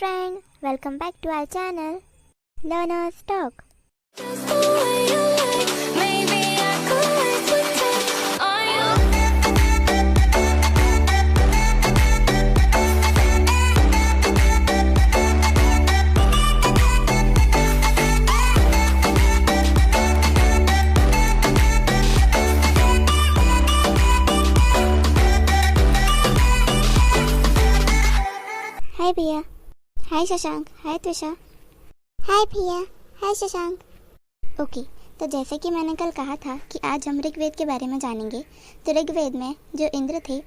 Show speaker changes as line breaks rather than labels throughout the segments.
friend, welcome back to our channel, Learners Talk. हाय भैया, हाय शशांक, हाय त्विषा, हाय भैया, हाय Shashank. Okay, तो जैसे कि मैंने कल कहा था कि आज हम ऋग्वेद के बारे में जानेंगे। तो ऋग्वेद में जो इंद्र थे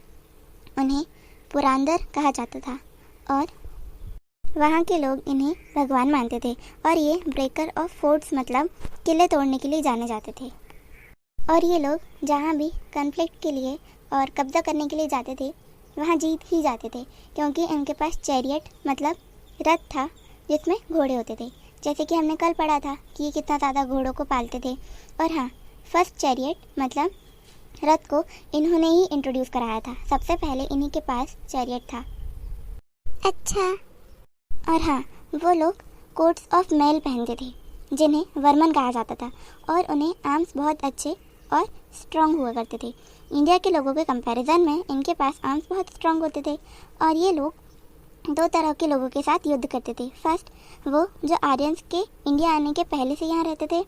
उन्हें पुरांदर कहा जाता था और वहाँ के लोग इन्हें भगवान मानते थे और ये ब्रेकर ऑफ फोर्ट्स मतलब किले तोड़ने के लिए जाने जाते थे। और ये लोग जहाँ भी कॉन्फ्लिक्ट के लिए और कब्जा करने के लिए जाते थे वहाँ जीत ही जाते थे, क्योंकि इनके पास चैरियट मतलब रथ था जिसमें घोड़े होते थे। जैसे कि हमने कल पढ़ा था कि ये कितना ज़्यादा घोड़ों को पालते थे। और हाँ, फर्स्ट चैरियट मतलब रथ को इन्होंने ही इंट्रोड्यूस कराया था। सबसे पहले इन्हीं के पास चैरियट था। अच्छा। और हाँ, वो लोग कोट्स ऑफ मेल पहनते थे जिन्हें वर्मन कहा जाता था और उन्हें आर्म्स बहुत अच्छे और स्ट्रॉन्ग हुआ करते थे। इंडिया के लोगों के कंपैरिजन में इनके पास आर्म्स बहुत स्ट्रॉन्ग होते थे और ये लोग दो तरह के लोगों के साथ युद्ध करते थे। फर्स्ट, वो जो आर्यंस के इंडिया आने के पहले से यहाँ रहते थे,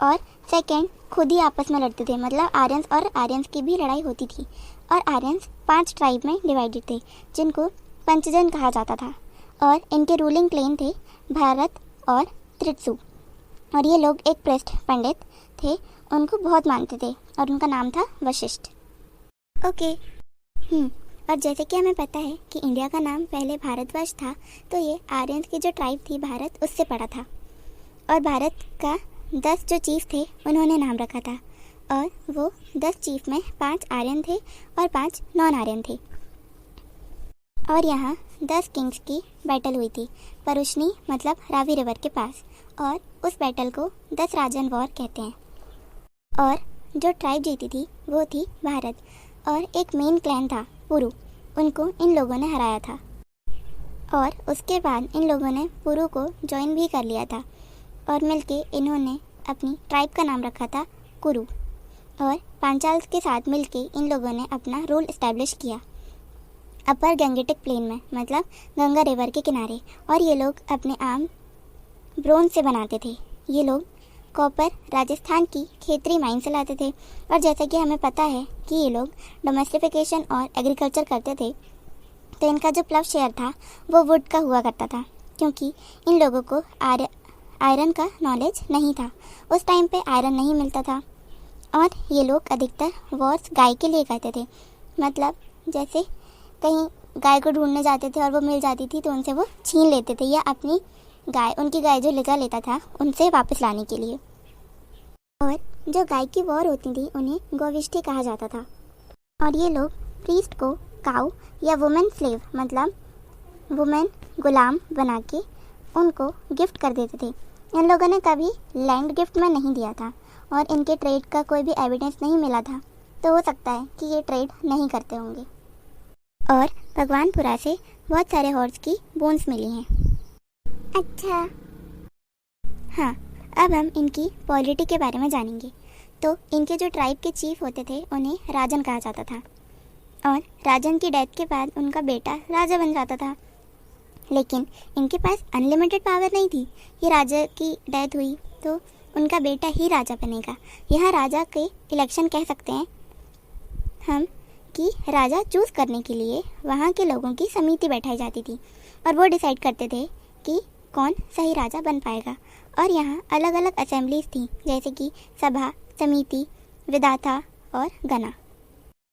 और सेकंड, खुद ही आपस में लड़ते थे। मतलब आर्यंस और आर्यंस की भी लड़ाई होती थी। और आर्यंस 5 ट्राइब में डिवाइडेड थे जिनको पंचजन कहा जाता था और इनके रूलिंग क्लेन थे भारत और त्रित्सु। और ये लोग एक प्रेस्ट पंडित थे, उनको बहुत मानते थे और उनका नाम था वशिष्ठ। ओके। और जैसे कि हमें पता है कि इंडिया का नाम पहले भारतवर्ष था, तो ये आर्यंस की जो ट्राइब थी भारत, उससे पड़ा था। और भारत का 10 जो चीफ थे उन्होंने नाम रखा था और वो 10 चीफ में 5 आर्यन थे और 5 नॉन आर्यन थे। और यहाँ 10 किंग्स की बैटल हुई थी परुष्णी मतलब रावी रिवर के पास, और उस बैटल को 10 राजन वॉर कहते हैं। और जो ट्राइब जीती थी वो थी भारत, और एक मेन क्लैन था पुरु, उनको इन लोगों ने हराया था। और उसके बाद इन लोगों ने पुरु को ज्वाइन भी कर लिया था और मिलके इन्होंने अपनी ट्राइब का नाम रखा था कुरु। और पांचाल्स के साथ मिलके इन लोगों ने अपना रूल इस्टेब्लिश किया अपर गंगेटिक प्लेन में मतलब गंगा रिवर के किनारे। और ये लोग अपने आर्म ब्रोंज से बनाते थे। ये लोग कॉपर राजस्थान की खेतरी माइन से लाते थे। और जैसा कि हमें पता है कि ये लोग डोमेस्टिफिकेशन और एग्रीकल्चर करते थे, तो इनका जो प्लव शेयर था वो वुड का हुआ करता था, क्योंकि इन लोगों को आयरन का नॉलेज नहीं था। उस टाइम पे आयरन नहीं मिलता था। और ये लोग अधिकतर वॉर्स गाय के लिए करते थे। मतलब जैसे कहीं गाय को ढूंढने जाते थे और वो मिल जाती थी तो उनसे वो छीन लेते थे, या अपनी गाय, उनकी गाय जो लिजा लेता था उनसे वापस लाने के लिए। और जो गाय की वॉर होती थी उन्हें गोविष्ठी कहा जाता था। और ये लोग प्रीस्ट को काऊ या वुमेन स्लेव मतलब वुमेन गुलाम बना के उनको गिफ्ट कर देते थे। इन लोगों ने कभी लैंड गिफ्ट में नहीं दिया था और इनके ट्रेड का कोई भी एविडेंस नहीं मिला था, तो हो सकता है कि ये ट्रेड नहीं करते होंगे। और भगवानपुरा से बहुत सारे हॉर्स की बोन्स मिली हैं। अच्छा। हाँ, अब हम इनकी पॉलिटी के बारे में जानेंगे। तो इनके जो ट्राइब के चीफ होते थे उन्हें राजन कहा जाता था, और राजन की डेथ के बाद उनका बेटा राजा बन जाता था। लेकिन इनके पास अनलिमिटेड पावर नहीं थी। ये राजा की डेथ हुई तो उनका बेटा ही राजा बनेगा। यहाँ राजा के इलेक्शन कह सकते हैं हम कि राजा चूज़ करने के लिए वहाँ के लोगों की समिति बैठाई जाती थी और वो डिसाइड करते थे कि कौन सही राजा बन पाएगा। और यहाँ अलग अलग असेंबलीज थी, जैसे कि सभा, समिति, विधाता और गणा।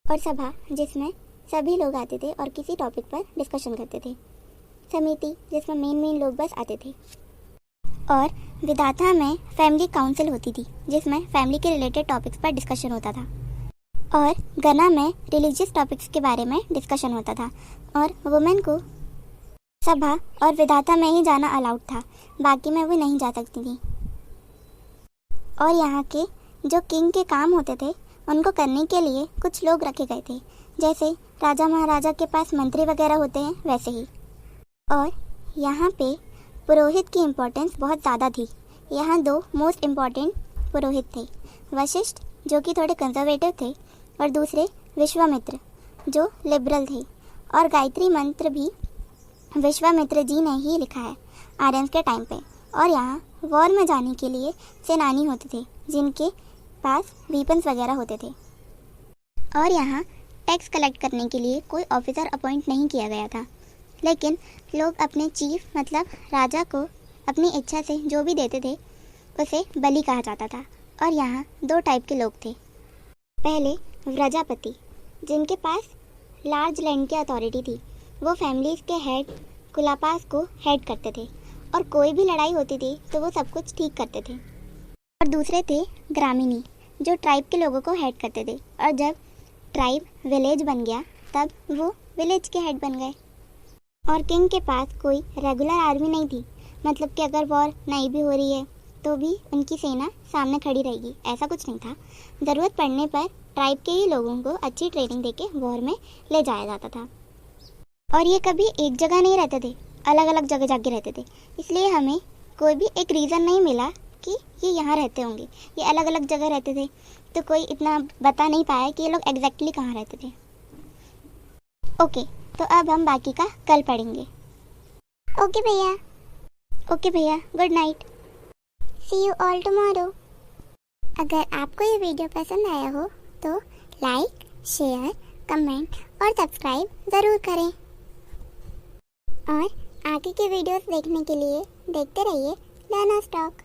और सभा जिसमें सभी लोग आते थे और किसी टॉपिक पर डिस्कशन करते थे। समिति जिसमें मेन लोग बस आते थे। और विधाता में फैमिली काउंसिल होती थी जिसमें फैमिली के रिलेटेड टॉपिक्स पर डिस्कशन होता था। और गणा में रिलीजियस टॉपिक्स के बारे में डिस्कशन होता था। और वुमेन को सभा और विधाता में ही जाना अलाउड था, बाकी में वो नहीं जा सकती थी। और यहाँ के जो किंग के काम होते थे उनको करने के लिए कुछ लोग रखे गए थे, जैसे राजा महाराजा के पास मंत्री वगैरह होते हैं वैसे ही। और यहाँ पे पुरोहित की इम्पोर्टेंस बहुत ज़्यादा थी। यहाँ 2 मोस्ट इम्पॉर्टेंट पुरोहित थे, वशिष्ठ जो कि थोड़े कंजर्वेटिव थे और दूसरे विश्वामित्र जो लिबरल थे। और गायत्री मंत्र भी विश्वामित्र जी ने ही लिखा है आर्यंस के टाइम पे। और यहाँ वॉर में जाने के लिए सेनानी होते थे जिनके पास वीपन्स वगैरह होते थे। और यहाँ टैक्स कलेक्ट करने के लिए कोई ऑफिसर अपॉइंट नहीं किया गया था, लेकिन लोग अपने चीफ मतलब राजा को अपनी इच्छा से जो भी देते थे उसे बलि कहा जाता था। और यहाँ 2 टाइप के लोग थे। पहले व्रजापति जिनके पास लार्ज लैंड की अथॉरिटी थी, वो फैमिलीज के हेड कुलापास को हेड करते थे और कोई भी लड़ाई होती थी तो वो सब कुछ ठीक करते थे। और दूसरे थे ग्रामीणी जो ट्राइब के लोगों को हेड करते थे, और जब ट्राइब विलेज बन गया तब वो विलेज के हेड बन गए। और किंग के पास कोई रेगुलर आर्मी नहीं थी, मतलब कि अगर वॉर नहीं भी हो रही है तो भी उनकी सेना सामने खड़ी रहेगी, ऐसा कुछ नहीं था। ज़रूरत पड़ने पर ट्राइब के ही लोगों को अच्छी ट्रेनिंग देके वॉर में ले जाया जाता था। और ये कभी एक जगह नहीं रहते थे, अलग अलग जगह जाके रहते थे। इसलिए हमें कोई भी एक रीज़न नहीं मिला कि ये यहाँ रहते होंगे, ये अलग अलग जगह रहते थे, तो कोई इतना बता नहीं पाया कि ये लोग एग्जैक्टली कहाँ रहते थे। ओके, तो अब हम बाकी का कल पढ़ेंगे। ओके भैया, good night. See you all tomorrow. अगर आपको ये वीडियो पसंद आया हो तो लाइक, शेयर, कमेंट और सब्सक्राइब ज़रूर करें। और आगे के वीडियोस देखने के लिए देखते रहिए लर्नर्स टॉक।